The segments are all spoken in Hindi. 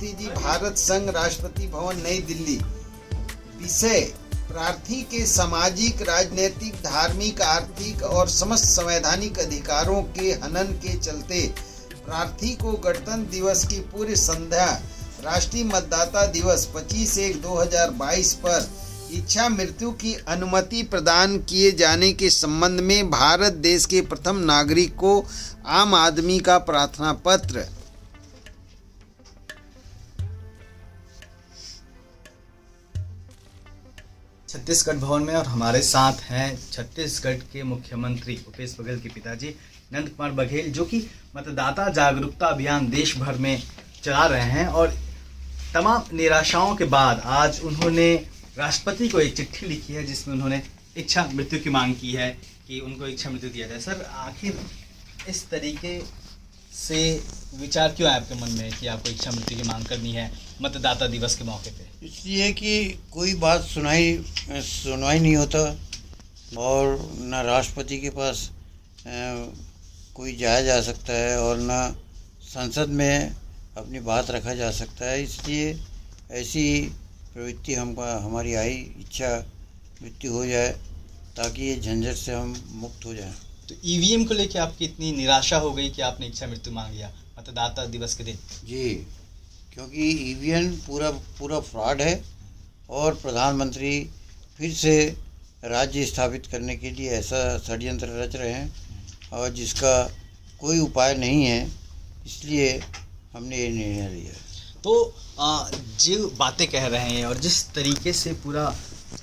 राष्ट्रपति जी, भारत संघ, राष्ट्रपति भवन, नई दिल्ली। विषय: प्रार्थी के सामाजिक, राजनीतिक, धार्मिक, आर्थिक और समस्त संवैधानिक अधिकारों के हनन के चलते प्रार्थी को गणतंत्र दिवस की पूर्व संध्या राष्ट्रीय मतदाता दिवस 25/1/2022 पर इच्छा मृत्यु की अनुमति प्रदान किए जाने के संबंध में भारत देश के प्रथम नागरिक को आम आदमी का प्रार्थना पत्र। छत्तीसगढ़ भवन में और हमारे साथ हैं छत्तीसगढ़ के मुख्यमंत्री भूपेश बघेल के पिताजी नंद कुमार बघेल, जो कि मतदाता जागरूकता अभियान देश भर में चला रहे हैं। और तमाम निराशाओं के बाद आज उन्होंने राष्ट्रपति को एक चिट्ठी लिखी है जिसमें उन्होंने इच्छा मृत्यु की मांग की है कि उनको इच्छा मृत्यु दिया जाए। सर, आखिर इस तरीके से विचार क्यों आया आपके मन में कि आपको इच्छा मृत्यु की मांग करनी है मतदाता दिवस के मौके पे? इसलिए कि कोई बात सुनवाई नहीं होता और न राष्ट्रपति के पास कोई जाया जा सकता है और न संसद में अपनी बात रखा जा सकता है। इसलिए ऐसी प्रवृत्ति हमारी आई, इच्छा मृत्यु हो जाए ताकि ये झंझट से हम मुक्त हो जाएं। तो ईवीएम को लेके आपकी इतनी निराशा हो गई कि आपने इच्छा मृत्यु मांग लिया मतदाता दिवस के दिन? जी, क्योंकि ईवीएम पूरा फ्रॉड है और प्रधानमंत्री फिर से राज्य स्थापित करने के लिए ऐसा षड्यंत्र रच रहे हैं और जिसका कोई उपाय नहीं है, इसलिए हमने ये निर्णय लिया। तो जो बातें कह रहे हैं और जिस तरीके से पूरा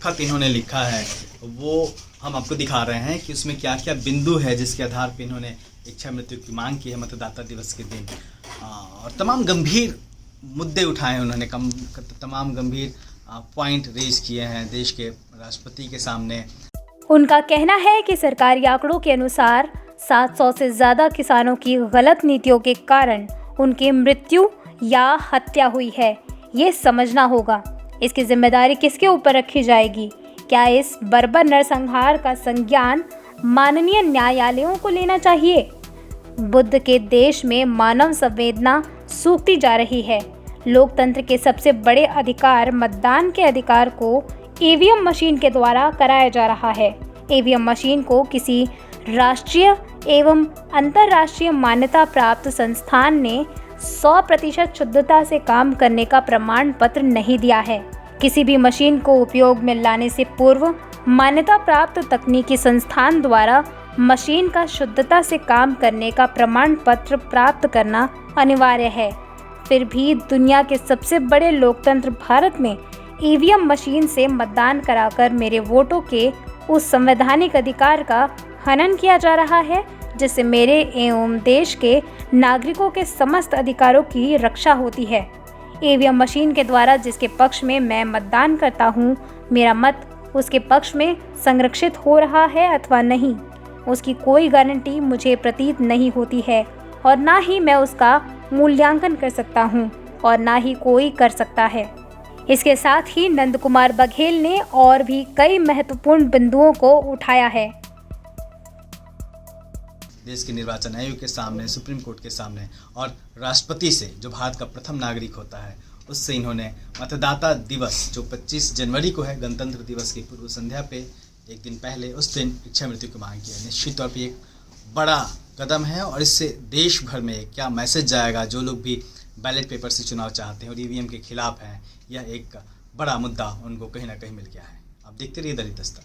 खत इन्होंने लिखा है वो हम आपको दिखा रहे हैं कि उसमें क्या क्या बिंदु है जिसके आधार पर इन्होंने इच्छा मृत्यु की मांग की है मतदाता दिवस के दिन। और तमाम गंभीर मुद्दे उठाए हैं उन्होंने, तमाम गंभीर पॉइंट रेज किए हैं देश के राष्ट्रपति के सामने। उनका कहना है कि सरकारी आंकड़ों के अनुसार 700 से ज़्यादा किसानों की गलत नीतियों के कारण उनकी मृत्यु या हत्या हुई है। ये समझना होगा इसकी जिम्मेदारी किसके ऊपर रखी जाएगी। क्या इस बर्बर नरसंहार का संज्ञान माननीय न्यायालयों को लेना चाहिए? बुद्ध के देश में मानव संवेदना सूखती जा रही है। लोकतंत्र के सबसे बड़े अधिकार मतदान के अधिकार को ईवीएम मशीन के द्वारा कराया जा रहा है। ईवीएम मशीन को किसी राष्ट्रीय एवं अंतर्राष्ट्रीय मान्यता प्राप्त संस्थान ने 100% शुद्धता से काम करने का प्रमाण पत्र नहीं दिया है। किसी भी मशीन को उपयोग में लाने से पूर्व मान्यता प्राप्त तकनीकी संस्थान द्वारा मशीन का शुद्धता से काम करने का प्रमाण पत्र प्राप्त करना अनिवार्य है। फिर भी दुनिया के सबसे बड़े लोकतंत्र भारत में ईवीएम मशीन से मतदान कराकर मेरे वोटों के उस संवैधानिक अधिकार का हनन किया जा रहा है जिससे मेरे एवं देश के नागरिकों के समस्त अधिकारों की रक्षा होती है। ईवीएम मशीन के द्वारा जिसके पक्ष में मैं मतदान करता हूँ, मेरा मत उसके पक्ष में संरक्षित हो रहा है अथवा नहीं, उसकी कोई गारंटी मुझे प्रतीत नहीं होती है और ना ही मैं उसका मूल्यांकन कर सकता हूँ और ना ही कोई कर सकता है। इसके साथ ही नंद कुमार बघेल ने और भी कई महत्वपूर्ण बिंदुओं को उठाया है। देश के निर्वाचन आयोग के सामने, सुप्रीम कोर्ट के सामने और राष्ट्रपति से, जो भारत का प्रथम नागरिक होता है, उससे इन्होंने मतदाता दिवस जो 25 जनवरी को है, गणतंत्र दिवस की पूर्व संध्या पे एक दिन पहले, उस दिन इच्छा मृत्यु की मांग की है। निश्चित तौर पर एक बड़ा कदम है और इससे देश भर में क्या मैसेज जाएगा, जो लोग भी बैलेट पेपर से चुनाव चाहते हैं और ईवीएम के खिलाफ हैं, यह एक बड़ा मुद्दा उनको कहीं ना कहीं मिल गया है। आप देखते रहिए दलित दस्तक।